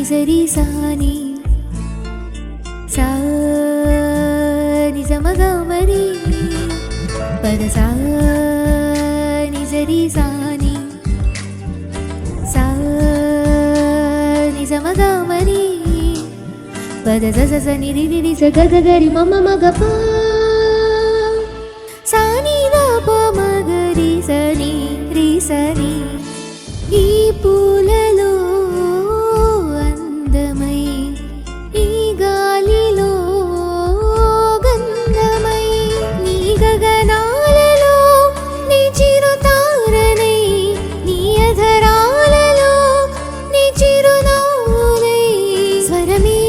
సరి సాని సా నిజ మగ మరి పద సా నిజరి సాని సా నిజ మగ మరి పద స స ని రి రి స గ గ గరి మమ మగ ప సాని ద ప మగ రి సని రి సని ఈ పూలలో అందమై ఈ గాలిలో గంధమై నీ గగనాలలో నీ చిరుతారనై నీ అధరాలలో నీ చిరునవ్వులై స్వరమే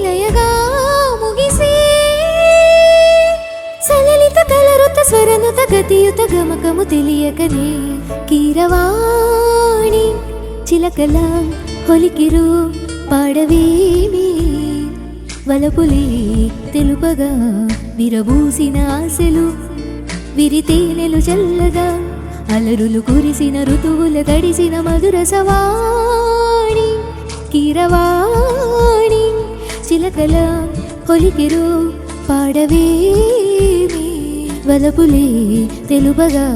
లయగా ముగిసే సలలిత కలరుత స్వరనుత గతియుత గమకము తెలియకనే కీరవాణి చిలకల హొలికిరు పాడవేమి వలపులే తెలుపగా విరబూసిన ఆశలు విరితేనెలు చల్లగా అలరులు కురిసిన ఋతువుల తడిసిన మధుర సవాణి కీరవాణి చిలకల హొలికిరు పాడవేమి వలపులే తెలుపగా